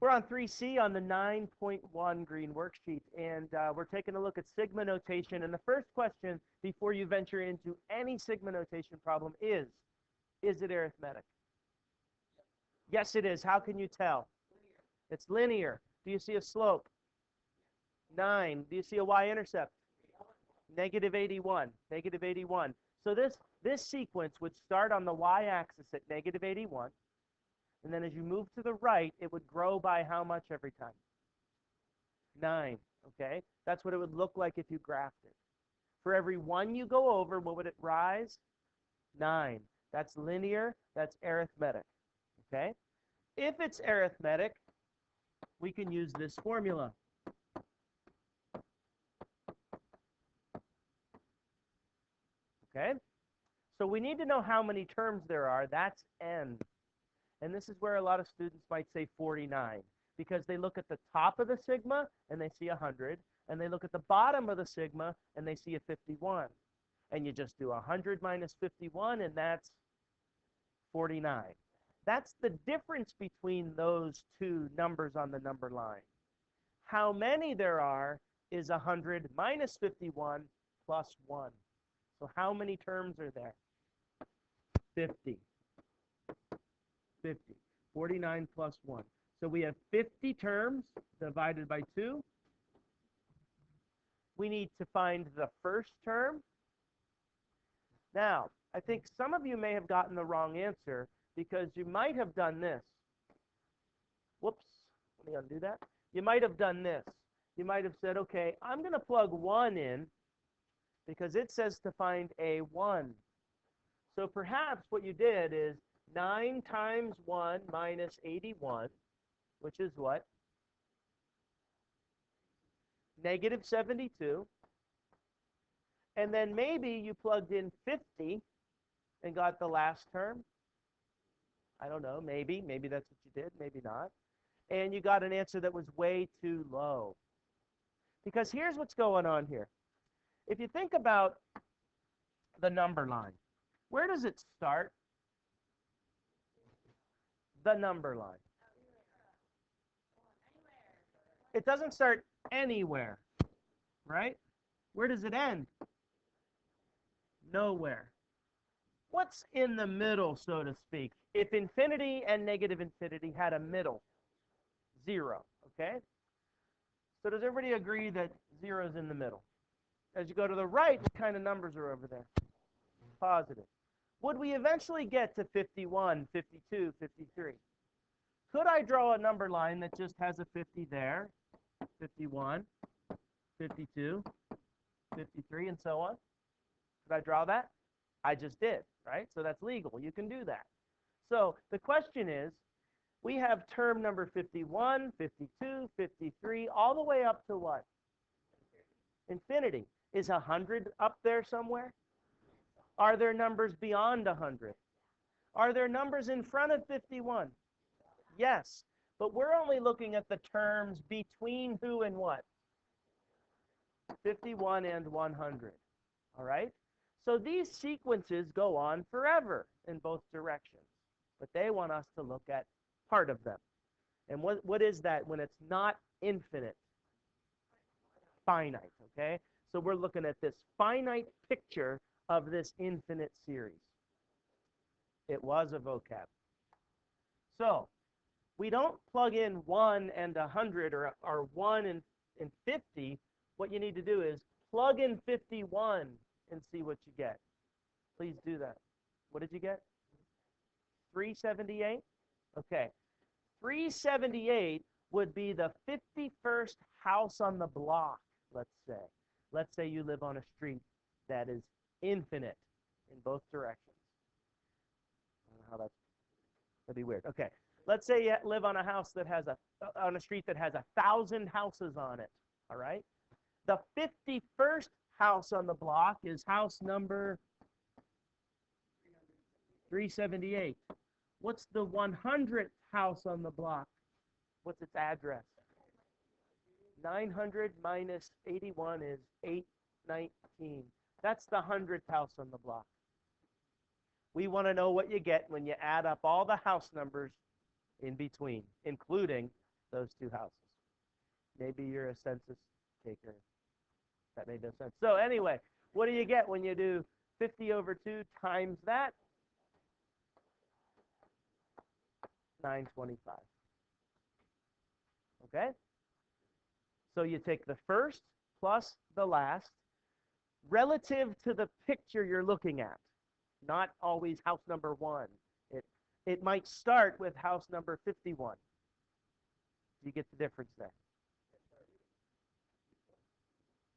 We're on 3C on the 9.1 green worksheet, and we're taking a look at sigma notation. And the first question before you venture into any sigma notation problem is it arithmetic? Yes, it is. How can you tell? It's linear. Do you see a slope? 9. Do you see a y-intercept? Negative 81. Negative 81. So this sequence would start on the y-axis at negative 81. And then as you move to the right, it would grow by how much every time? 9, okay? That's what it would look like if you graphed it. For every 1 you go over, what would it rise? 9. That's linear, that's arithmetic, okay? If it's arithmetic, we can use this formula. Okay? So we need to know how many terms there are. That's n. And this is where a lot of students might say 49, because they look at the top of the sigma and they see 100, and they look at the bottom of the sigma and they see a 51. And you just do 100 minus 51, and that's 49. That's the difference between those two numbers on the number line. How many there are is 100 minus 51 plus 1. So how many terms are there? 50. 50. 49 plus 1. So we have 50 terms divided by 2. We need to find the first term. Now, I think some of you may have gotten the wrong answer because you might have done this. Whoops. Let me undo that. You might have done this. You might have said, okay, I'm going to plug 1 in because it says to find a 1. So perhaps what you did is 9 times 1 minus 81, which is what? Negative 72. And then maybe you plugged in 50 and got the last term. I don't know, maybe. Maybe that's what you did, maybe not. And you got an answer that was way too low. Because here's what's going on here. If you think about the number line, where does it start? The number line. It doesn't start anywhere, right? Where does it end? Nowhere. What's in the middle, so to speak? If infinity and negative infinity had a middle, 0, okay? So does everybody agree that 0 is in the middle? As you go to the right, what kind of numbers are over there? Positive. Would we eventually get to 51, 52, 53? Could I draw a number line that just has a 50 there, 51, 52, 53, and so on? Could I draw that? I just did, right? So that's legal. You can do that. So the question is, we have term number 51, 52, 53, all the way up to what? Infinity. Is 100 up there somewhere? Are there numbers beyond 100? Are there numbers in front of 51? Yes, but we're only looking at the terms between who and what? 51 and 100, all right? So these sequences go on forever in both directions, but they want us to look at part of them. And what is that when it's not infinite? Finite, okay? So we're looking at this finite picture of this infinite series. It was a vocab. So we don't plug in 1 and 100 or 1 and 50. What you need to do is plug in 51 and see what you get. Please do that. What did you get? 378? Okay. 378 would be the 51st house on the block, let's say. Let's say you live on a street that is infinite in both directions. I don't know how that'd be weird. Okay. Let's say you live on a house that has on a street that has 1,000 houses on it. All right. The 51st house on the block is house number 378. What's the 100th house on the block? What's its address? 900 minus 81 is 819. That's the 100th house on the block. We want to know what you get when you add up all the house numbers in between, including those two houses. Maybe you're a census taker. That made no sense. So anyway, what do you get when you do 50 over 2 times that? 925. Okay? So you take the first plus the last relative to the picture you're looking at, not always house number 1. It might start with house number 51. You get the difference there.